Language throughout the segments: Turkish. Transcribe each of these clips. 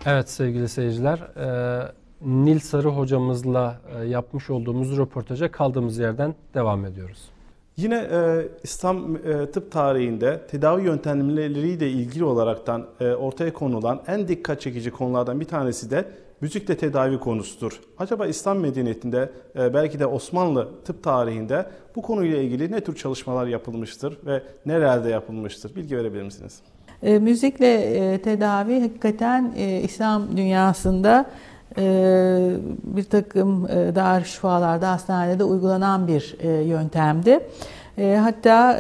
Evet sevgili seyirciler, Nil Sarı hocamızla yapmış olduğumuz röportaja kaldığımız yerden devam ediyoruz. Yine İslam tıp tarihinde tedavi yöntemleriyle ilgili olaraktan ortaya konulan en dikkat çekici konulardan bir tanesi de müzikle tedavi konusudur. Acaba İslam medeniyetinde belki de Osmanlı tıp tarihinde bu konuyla ilgili ne tür çalışmalar yapılmıştır ve nerelerde yapılmıştır? Bilgi verebilir misiniz? Müzikle tedavi hakikaten İslam dünyasında bir takım darüşşifalarda, hastanede uygulanan bir yöntemdi. Hatta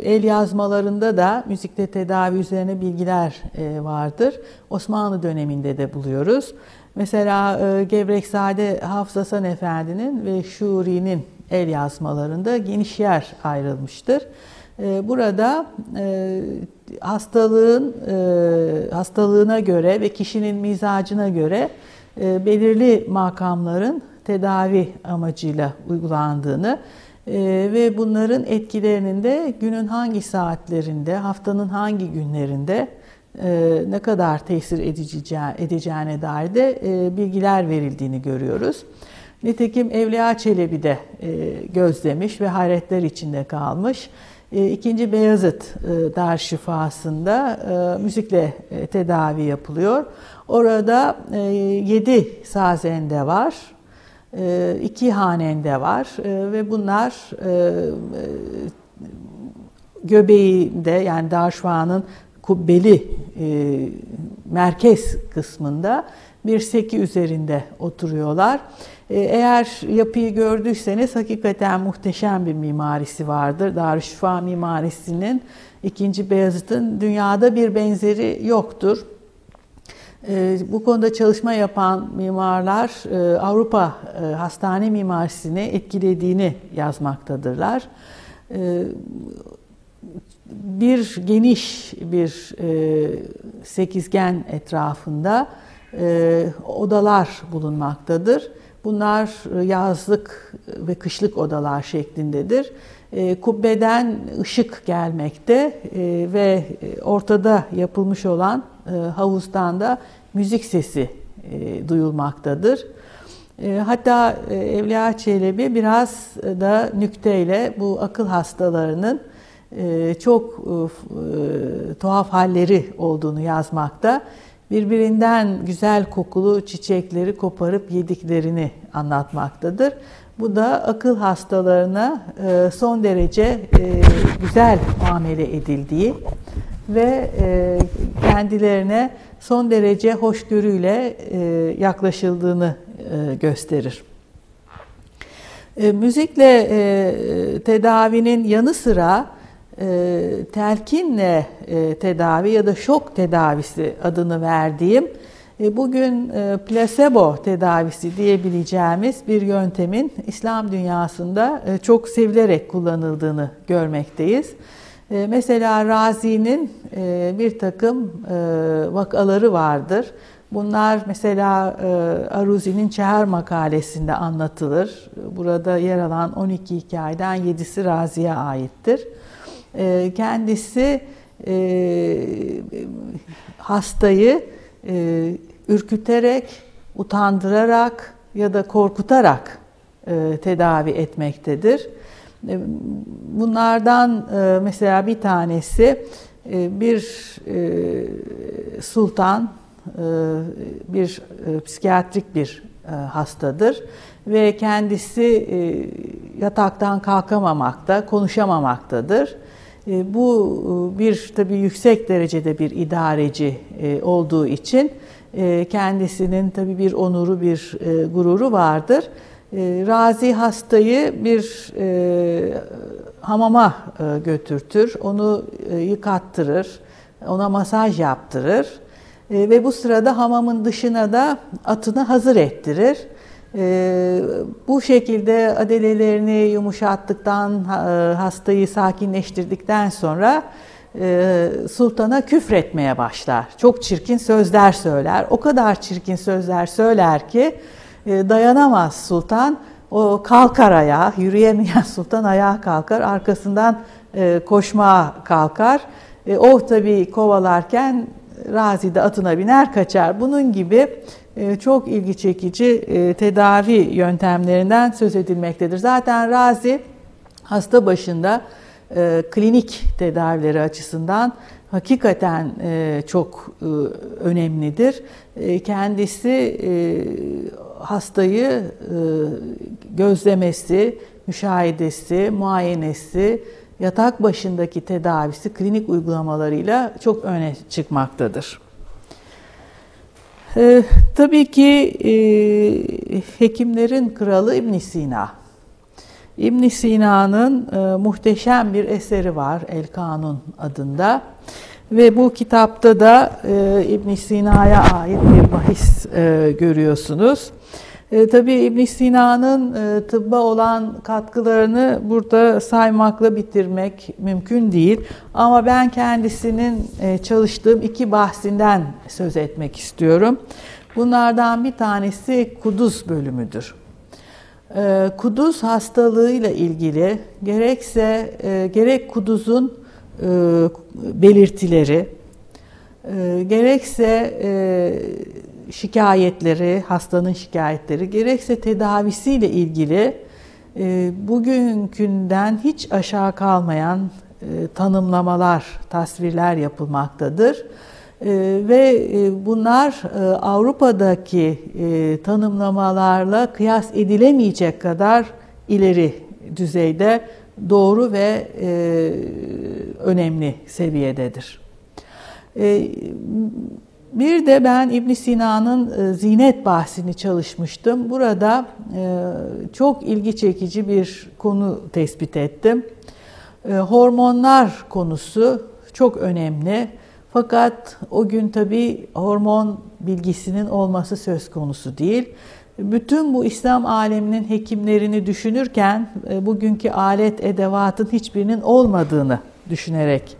el yazmalarında da müzikle tedavi üzerine bilgiler vardır. Osmanlı döneminde de buluyoruz. Mesela Gevreksade Hafız Hasan Efendi'nin ve Şuri'nin el yazmalarında geniş yer ayrılmıştır. Burada hastalığına göre ve kişinin mizacına göre belirli makamların tedavi amacıyla uygulandığını ve bunların etkilerinin de günün hangi saatlerinde, haftanın hangi günlerinde ne kadar tesir edeceğine dair de bilgiler verildiğini görüyoruz. Nitekim Evliya Çelebi de gözlemiş ve hayretler içinde kalmış. İkinci Beyazıt Darüşşifası'nda müzikle tedavi yapılıyor. Orada 7 sazende var, 2 hanende var ve bunlar göbeğinde, yani Darüşşifa'nın kubbeli merkez kısmında bir seki üzerinde oturuyorlar. Eğer yapıyı gördüyseniz hakikaten muhteşem bir mimarisi vardır. Darüşşifa mimarisinin II. Beyazıt'ın dünyada bir benzeri yoktur. Bu konuda çalışma yapan mimarlar Avrupa hastane mimarisini etkilediğini yazmaktadırlar. Bir geniş bir sekizgen etrafında odalar bulunmaktadır. Bunlar yazlık ve kışlık odalar şeklindedir. Kubbeden ışık gelmekte ve ortada yapılmış olan havuzdan da müzik sesi duyulmaktadır. Hatta Evliya Çelebi biraz da nükteyle bu akıl hastalarının çok tuhaf halleri olduğunu yazmakta. Birbirinden güzel kokulu çiçekleri koparıp yediklerini anlatmaktadır. Bu da akıl hastalarına son derece güzel muamele edildiği ve kendilerine son derece hoşgörüyle yaklaşıldığını gösterir. Müzikle tedavinin yanı sıra telkinle tedavi ya da şok tedavisi adını verdiğim bugün plasebo tedavisi diyebileceğimiz bir yöntemin İslam dünyasında çok sevilerek kullanıldığını görmekteyiz. Mesela Razi'nin bir takım vakaları vardır. Bunlar mesela Aruzi'nin Çehar makalesinde anlatılır. Burada yer alan 12 hikayeden 7'si Razi'ye aittir. Kendisi hastayı ürküterek, utandırarak ya da korkutarak tedavi etmektedir. Bunlardan mesela bir tanesi bir sultan, bir psikiyatrik bir hastadır ve kendisi yataktan kalkamamakta, konuşamamaktadır. Bu bir tabii yüksek derecede bir idareci olduğu için kendisinin tabii bir onuru, bir gururu vardır. Razi hastayı bir hamama götürtür, onu yıkattırır, ona masaj yaptırır ve bu sırada hamamın dışına da atını hazır ettirir. Bu şekilde adelelerini yumuşattıktan, hastayı sakinleştirdikten sonra sultana küfretmeye başlar. Çok çirkin sözler söyler. O kadar çirkin sözler söyler ki dayanamaz sultan. O kalkar ayağa, yürüyemeyen sultan ayağa kalkar, arkasından koşmaya kalkar. O tabii kovalarken Razi de atına biner kaçar. Bunun gibi çok ilgi çekici tedavi yöntemlerinden söz edilmektedir. Zaten Razi hasta başında klinik tedavileri açısından hakikaten çok önemlidir. Kendisi hastayı gözlemesi, müşahedesi, muayenesi, yatak başındaki tedavisi, klinik uygulamalarıyla çok öne çıkmaktadır. Tabii ki hekimlerin kralı İbn Sina. İbn Sina'nın muhteşem bir eseri var, El Kanun adında. Ve bu kitapta da İbn Sina'ya ait bir bahis görüyorsunuz. Tabii İbn Sina'nın tıbba olan katkılarını burada saymakla bitirmek mümkün değil. Ama ben kendisinin çalıştığım 2 bahsinden söz etmek istiyorum. Bunlardan bir tanesi kuduz bölümüdür. Kuduz hastalığıyla ilgili gerek kuduzun belirtileri, gerekse şikayetleri, hastanın şikayetleri, gerekse tedavisiyle ilgili bugünkünden hiç aşağı kalmayan tanımlamalar, tasvirler yapılmaktadır. Ve bunlar Avrupa'daki tanımlamalarla kıyas edilemeyecek kadar ileri düzeyde doğru ve önemli seviyededir. Bir de ben İbn Sina'nın zinet bahsini çalışmıştım. Burada çok ilgi çekici bir konu tespit ettim. Hormonlar konusu çok önemli. Fakat o gün tabii hormon bilgisinin olması söz konusu değil. Bütün bu İslam aleminin hekimlerini düşünürken bugünkü alet edevatın hiçbirinin olmadığını düşünerek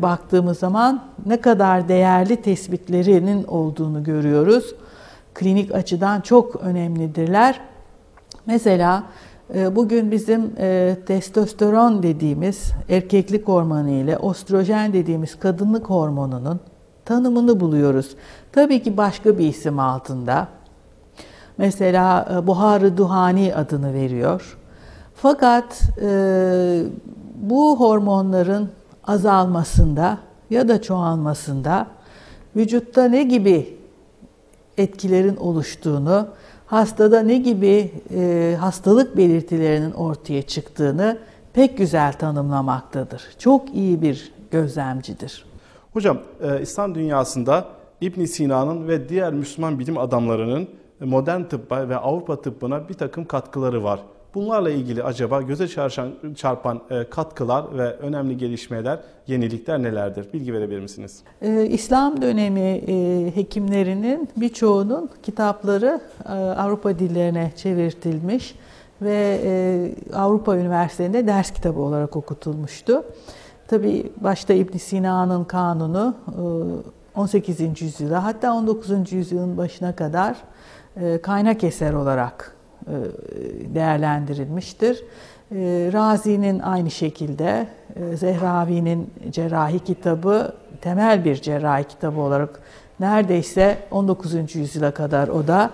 baktığımız zaman ne kadar değerli tespitlerinin olduğunu görüyoruz. Klinik açıdan çok önemlidirler. Mesela bugün bizim testosteron dediğimiz erkeklik hormonu ile östrojen dediğimiz kadınlık hormonunun tanımını buluyoruz. Tabii ki başka bir isim altında. Mesela buhar-ı duhani adını veriyor. Fakat bu hormonların azalmasında ya da çoğalmasında vücutta ne gibi etkilerin oluştuğunu, hastada ne gibi hastalık belirtilerinin ortaya çıktığını pek güzel tanımlamaktadır. Çok iyi bir gözlemcidir. Hocam, İslam dünyasında İbn Sina'nın ve diğer Müslüman bilim adamlarının modern tıbba ve Avrupa tıbbına bir takım katkıları var. Bunlarla ilgili acaba göze çarpan katkılar ve önemli gelişmeler, yenilikler nelerdir? Bilgi verebilir misiniz? İslam dönemi hekimlerinin birçoğunun kitapları Avrupa dillerine çevirtilmiş ve Avrupa üniversitelerinde ders kitabı olarak okutulmuştu. Tabii başta İbn Sina'nın Kanunu 18. yüzyıla, hatta 19. yüzyılın başına kadar kaynak eser olarak değerlendirilmiştir. Razi'nin aynı şekilde, Zehravi'nin cerrahi kitabı temel bir cerrahi kitabı olarak neredeyse 19. yüzyıla kadar o da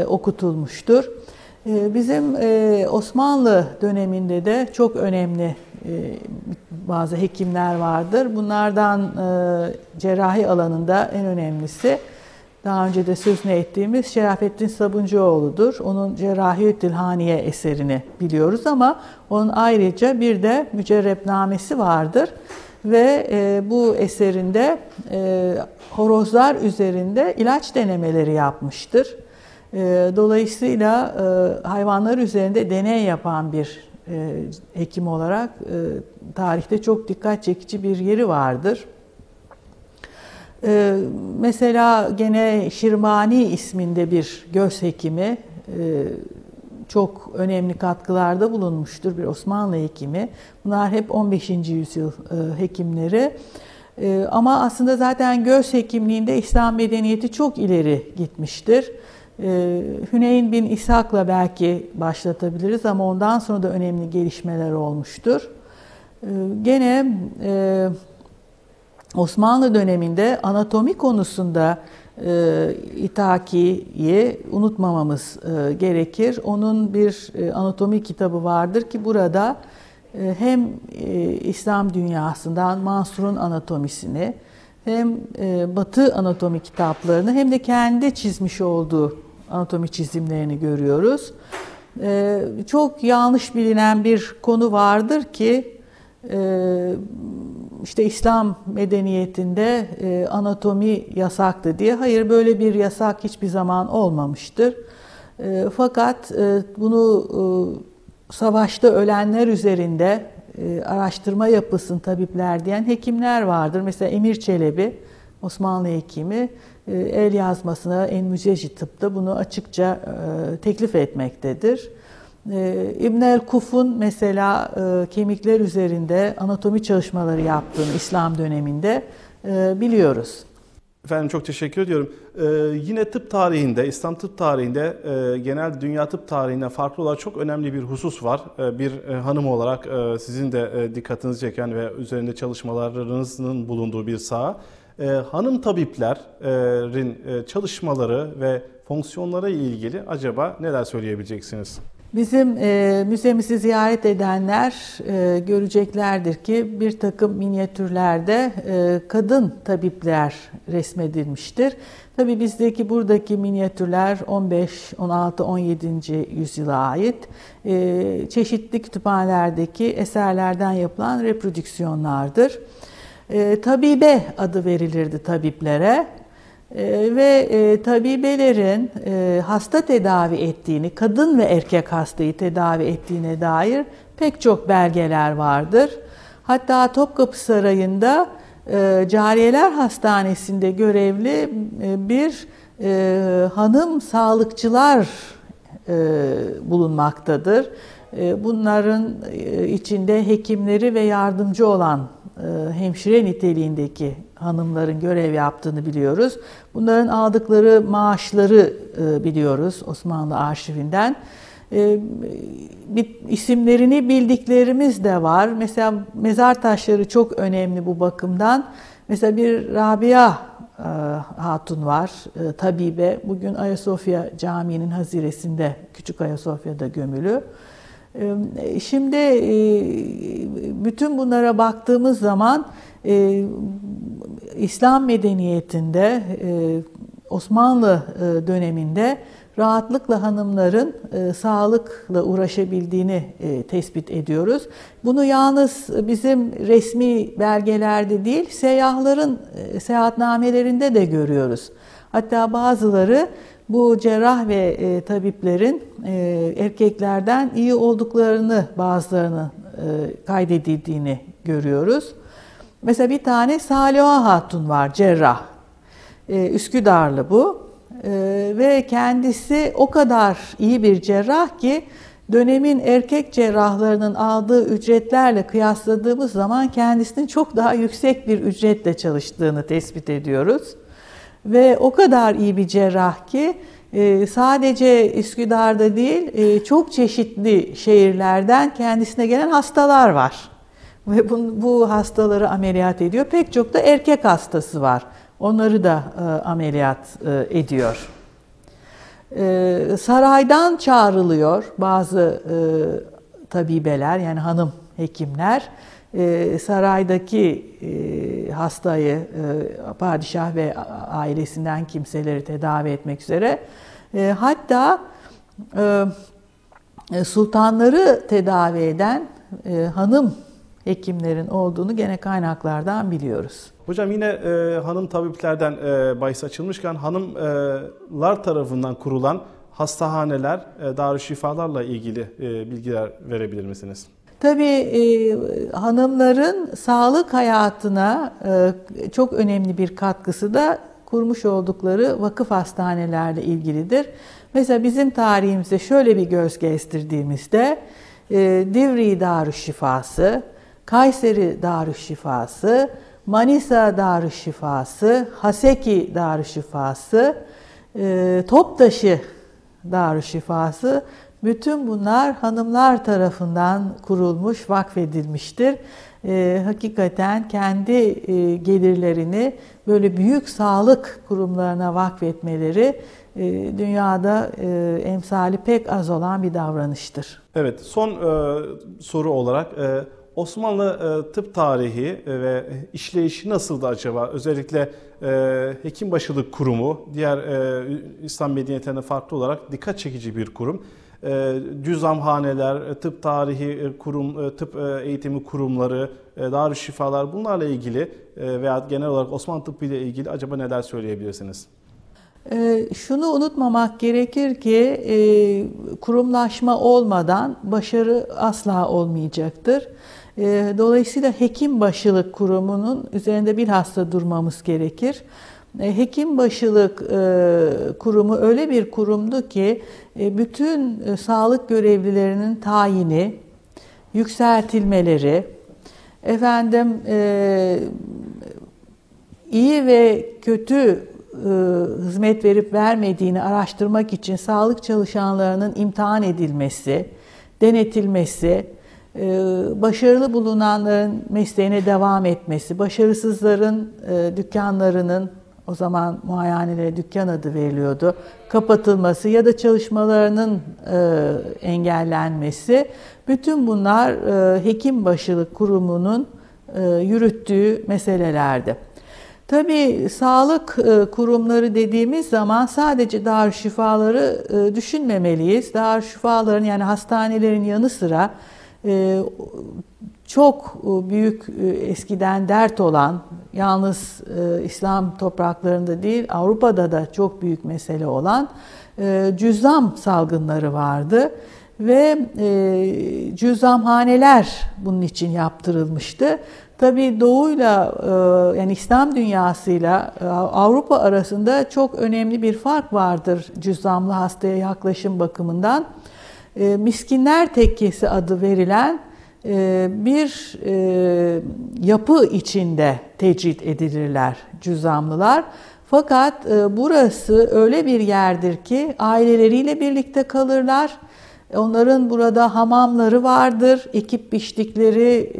okutulmuştur. Bizim Osmanlı döneminde de çok önemli bazı hekimler vardır. Bunlardan cerrahi alanında en önemlisi daha önce de sözünü ettiğimiz Şerafettin Sabuncuoğlu'dur. Onun Cerrahiyetül Haniye eserini biliyoruz ama onun ayrıca bir de Mücerrebnamesi vardır. Ve bu eserinde horozlar üzerinde ilaç denemeleri yapmıştır. Dolayısıyla hayvanlar üzerinde deney yapan bir hekim olarak tarihte çok dikkat çekici bir yeri vardır. Mesela gene Şirmani isminde bir göz hekimi çok önemli katkılarda bulunmuştur, bir Osmanlı hekimi. Bunlar hep 15. yüzyıl hekimleri. Ama aslında zaten göz hekimliğinde İslam medeniyeti çok ileri gitmiştir. Hüneyn bin İshak'la belki başlatabiliriz ama ondan sonra da önemli gelişmeler olmuştur. Gene Osmanlı döneminde anatomi konusunda İthaki'yi unutmamamız gerekir. Onun bir anatomi kitabı vardır ki burada hem İslam dünyasından Mansur'un anatomisini hem Batı anatomi kitaplarını hem de kendi çizmiş olduğu anatomi çizimlerini görüyoruz. Çok yanlış bilinen bir konu vardır ki işte İslam medeniyetinde anatomi yasaktı diye. Hayır, böyle bir yasak hiçbir zaman olmamıştır. Fakat bunu savaşta ölenler üzerinde araştırma yapılsın tabipler diyen hekimler vardır. Mesela Emir Çelebi, Osmanlı hekimi, el yazmasına En-Müzeci Tıp'ta bunu açıkça teklif etmektedir. İbn el-Kuf'un mesela kemikler üzerinde anatomi çalışmaları yaptığını İslam döneminde biliyoruz. Efendim çok teşekkür ediyorum. Yine tıp tarihinde, İslam tıp tarihinde genel dünya tıp tarihinden farklı olarak çok önemli bir husus var. Bir hanım olarak sizin de dikkatinizi çeken ve üzerinde çalışmalarınızın bulunduğu bir saha. Hanım tabiplerin çalışmaları ve fonksiyonlara ilgili acaba neler söyleyebileceksiniz? Bizim müzemizi ziyaret edenler göreceklerdir ki bir takım minyatürlerde kadın tabipler resmedilmiştir. Tabii bizdeki buradaki minyatürler 15, 16, 17. yüzyıla ait çeşitli kütüphanelerdeki eserlerden yapılan reprodüksiyonlardır. Tabibe adı verilirdi tabiplere. Ve tabibelerin hasta tedavi ettiğini, kadın ve erkek hastayı tedavi ettiğine dair pek çok belgeler vardır. Hatta Topkapı Sarayı'nda Cariyeler Hastanesi'nde görevli bir hanım sağlıkçılar bulunmaktadır. Bunların içinde hekimleri ve yardımcı olan hemşire niteliğindeki hanımların görev yaptığını biliyoruz. Bunların aldıkları maaşları biliyoruz Osmanlı arşivinden. İsimlerini bildiklerimiz de var. Mesela mezar taşları çok önemli bu bakımdan. Mesela bir Rabia Hatun var, tabibe. Bugün Ayasofya Camii'nin haziresinde, Küçük Ayasofya'da gömülü. Şimdi bütün bunlara baktığımız zaman İslam medeniyetinde Osmanlı döneminde rahatlıkla hanımların sağlıkla uğraşabildiğini tespit ediyoruz. Bunu yalnız bizim resmi belgelerde değil, seyyahların seyahatnamelerinde de görüyoruz. Hatta bazıları bu cerrah ve tabiplerin erkeklerden iyi olduklarını, bazılarını kaydedildiğini görüyoruz. Mesela bir tane Saliha Hatun var, cerrah. Üsküdarlı bu. Ve kendisi o kadar iyi bir cerrah ki dönemin erkek cerrahlarının aldığı ücretlerle kıyasladığımız zaman kendisinin çok daha yüksek bir ücretle çalıştığını tespit ediyoruz. Ve o kadar iyi bir cerrah ki sadece Üsküdar'da değil çok çeşitli şehirlerden kendisine gelen hastalar var. Ve bu hastaları ameliyat ediyor. Pek çok da erkek hastası var. Onları da ameliyat ediyor. Saraydan çağrılıyor bazı tabibeler, yani hanım hekimler. Saraydaki hastayı, padişah ve ailesinden kimseleri tedavi etmek üzere. Hatta sultanları tedavi eden hanım hekimlerin olduğunu gene kaynaklardan biliyoruz. Hocam yine hanım tabiplerden bahis açılmışken hanımlar tarafından kurulan hastahaneler, darüşşifalarla ilgili bilgiler verebilir misiniz? Tabii hanımların sağlık hayatına çok önemli bir katkısı da kurmuş oldukları vakıf hastanelerle ilgilidir. Mesela bizim tarihimize şöyle bir göz gezdirdiğimizde Divriği Darüşşifası, Kayseri Darüşşifası, Manisa Darüşşifası, Haseki Darüşşifası, Toptaşı Darüşşifası Bütün bunlar hanımlar tarafından kurulmuş, vakfedilmiştir. Hakikaten kendi gelirlerini böyle büyük sağlık kurumlarına vakfetmeleri dünyada emsali pek az olan bir davranıştır. Evet, son soru olarak Osmanlı tıp tarihi ve işleyişi nasıldı acaba? Özellikle Hekimbaşılık Kurumu, diğer İslam medeniyetlerinden farklı olarak dikkat çekici bir kurum. Cüzzamhaneler, tıp tarihi kurum, tıp eğitimi kurumları, darüşşifalar, bunlarla ilgili veya genel olarak Osmanlı tıbbı ile ilgili acaba neler söyleyebilirsiniz? Şunu unutmamak gerekir ki kurumlaşma olmadan başarı asla olmayacaktır. Dolayısıyla Hekimbaşılık Kurumu'nun üzerinde bilhassa durmamız gerekir. Hekimbaşılık Kurumu öyle bir kurumdu ki bütün sağlık görevlilerinin tayini, yükseltilmeleri, iyi ve kötü hizmet verip vermediğini araştırmak için sağlık çalışanlarının imtihan edilmesi, denetilmesi, başarılı bulunanların mesleğine devam etmesi, başarısızların dükkanlarının, o zaman muayenehanelere dükkan adı veriliyordu, kapatılması ya da çalışmalarının engellenmesi, bütün bunlar Hekimbaşılık Kurumu'nun yürüttüğü meselelerdi. Tabii sağlık kurumları dediğimiz zaman sadece darüşşifaları düşünmemeliyiz. Darüşşifaların, yani hastanelerin yanı sıra çok büyük, eskiden dert olan, yalnız İslam topraklarında değil Avrupa'da da çok büyük mesele olan cüzzam salgınları vardı. Ve cüzzamhaneler bunun için yaptırılmıştı. Tabii Doğu'yla, yani İslam dünyasıyla Avrupa arasında çok önemli bir fark vardır cüzzamlı hastaya yaklaşım bakımından. Miskinler Tekkesi adı verilen bir yapı içinde tecrit edilirler cüzzamlılar. Fakat burası öyle bir yerdir ki aileleriyle birlikte kalırlar. Onların burada hamamları vardır, ekip biçtikleri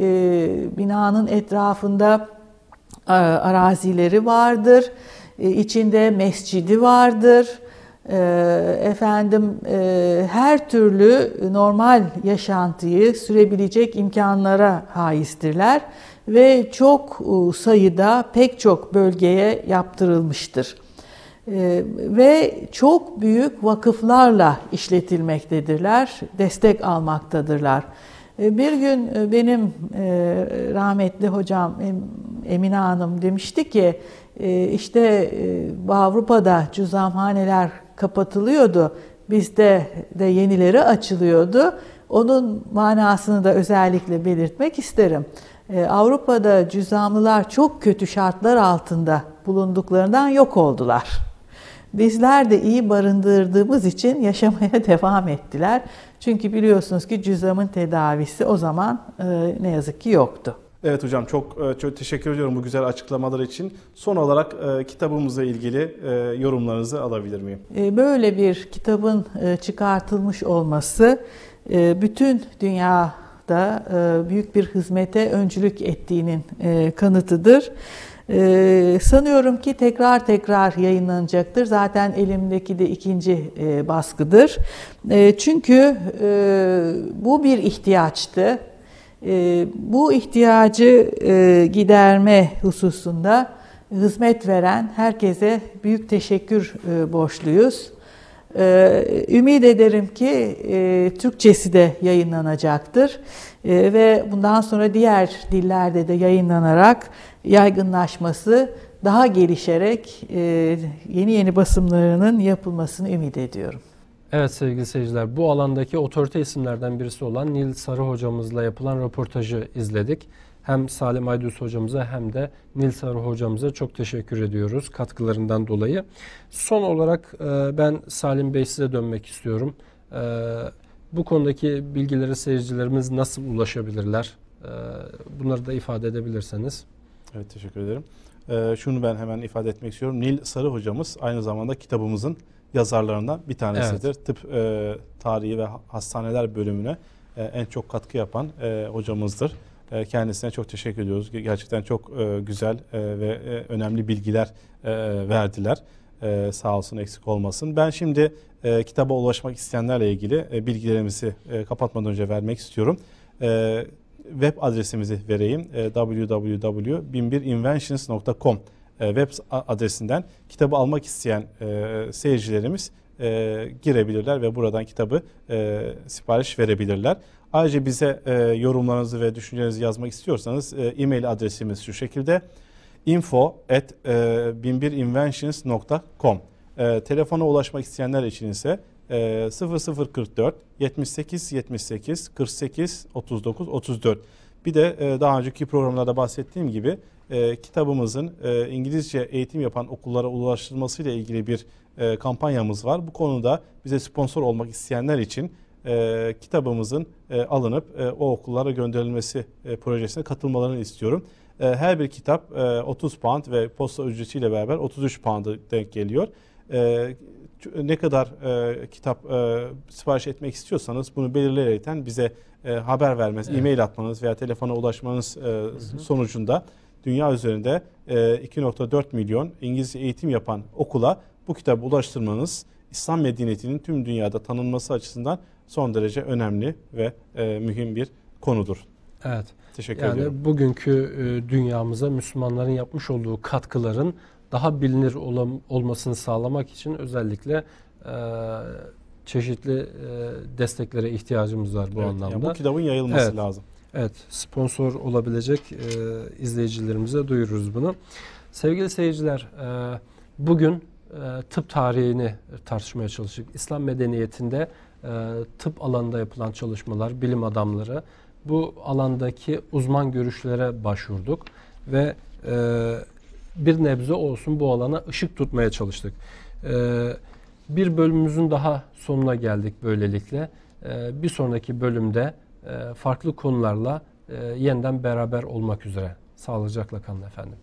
binanın etrafında arazileri vardır, içinde mescidi vardır. Her türlü normal yaşantıyı sürebilecek imkanlara haizdirler ve çok sayıda pek çok bölgeye yaptırılmıştır. Ve çok büyük vakıflarla işletilmektedirler, destek almaktadırlar. Bir gün benim rahmetli hocam Emine Hanım demişti ki işte Avrupa'da cüzzamhaneler kapatılıyordu, bizde de yenileri açılıyordu. Onun manasını da özellikle belirtmek isterim. Avrupa'da cüzzamlılar çok kötü şartlar altında bulunduklarından yok oldular. Bizler de iyi barındırdığımız için yaşamaya devam ettiler. Çünkü biliyorsunuz ki cüzzamın tedavisi o zaman ne yazık ki yoktu. Evet hocam, çok teşekkür ediyorum bu güzel açıklamalar için. Son olarak kitabımızla ilgili yorumlarınızı alabilir miyim? Böyle bir kitabın çıkartılmış olması bütün dünyada büyük bir hizmete öncülük ettiğinin kanıtıdır. Sanıyorum ki tekrar yayınlanacaktır. Zaten elimdeki de ikinci baskıdır. Çünkü bu bir ihtiyaçtı. Bu ihtiyacı giderme hususunda hizmet veren herkese büyük teşekkür borçluyuz. Ümit ederim ki Türkçesi de yayınlanacaktır ve bundan sonra diğer dillerde de yayınlanarak yaygınlaşması, daha gelişerek yeni basımlarının yapılmasını ümit ediyorum. Evet sevgili seyirciler, bu alandaki otorite isimlerden birisi olan Nil Sarı hocamızla yapılan röportajı izledik. Hem Salim Aydüz hocamıza hem de Nil Sarı hocamıza çok teşekkür ediyoruz katkılarından dolayı. Son olarak ben Salim Bey size dönmek istiyorum. Bu konudaki bilgileri seyircilerimiz nasıl ulaşabilirler? Bunları da ifade edebilirseniz. Evet, teşekkür ederim. Şunu ben hemen ifade etmek istiyorum. Nil Sarı hocamız aynı zamanda kitabımızın yazarlarından bir tanesidir. Tıp tarihi ve hastaneler bölümüne en çok katkı yapan hocamızdır. Kendisine çok teşekkür ediyoruz. Gerçekten çok güzel ve önemli bilgiler verdiler. Sağ olsun, eksik olmasın. Ben şimdi kitaba ulaşmak isteyenlerle ilgili bilgilerimizi kapatmadan önce vermek istiyorum. Web adresimizi vereyim. www.binbirinventions.com web adresinden kitabı almak isteyen seyircilerimiz girebilirler ve buradan kitabı sipariş verebilirler. Ayrıca bize yorumlarınızı ve düşüncelerinizi yazmak istiyorsanız e-mail adresimiz şu şekilde: info@binbirinventions.com. Telefona ulaşmak isteyenler için ise 0044 78 78 48 39 34. Bir de daha önceki programlarda bahsettiğim gibi kitabımızın İngilizce eğitim yapan okullara ulaştırılmasıyla ilgili bir kampanyamız var. Bu konuda bize sponsor olmak isteyenler için kitabımızın alınıp o okullara gönderilmesi projesine katılmalarını istiyorum. Her bir kitap 30 pound ve posta ücretiyle beraber 33 pound'a denk geliyor. Ne kadar kitap sipariş etmek istiyorsanız bunu belirleyerekten bize haber vermeniz, e-mail atmanız veya telefona ulaşmanız sonucunda dünya üzerinde 2.4 milyon İngilizce eğitim yapan okula bu kitabı ulaştırmanız İslam medeniyetinin tüm dünyada tanınması açısından son derece önemli ve mühim bir konudur. Evet. Teşekkür ediyorum. Yani bugünkü dünyamıza Müslümanların yapmış olduğu katkıların daha bilinir olmasını sağlamak için özellikle çeşitli desteklere ihtiyacımız var bu anlamda. Yani bu kitabın yayılması lazım. Evet, sponsor olabilecek izleyicilerimize duyururuz bunu. Sevgili seyirciler, bugün tıp tarihini tartışmaya çalıştık. İslam medeniyetinde tıp alanında yapılan çalışmalar, bilim adamları, bu alandaki uzman görüşlere başvurduk ve bir nebze olsun bu alana ışık tutmaya çalıştık. Bir bölümümüzün daha sonuna geldik böylelikle. Bir sonraki bölümde farklı konularla yeniden beraber olmak üzere. Sağlıcakla kalın efendim.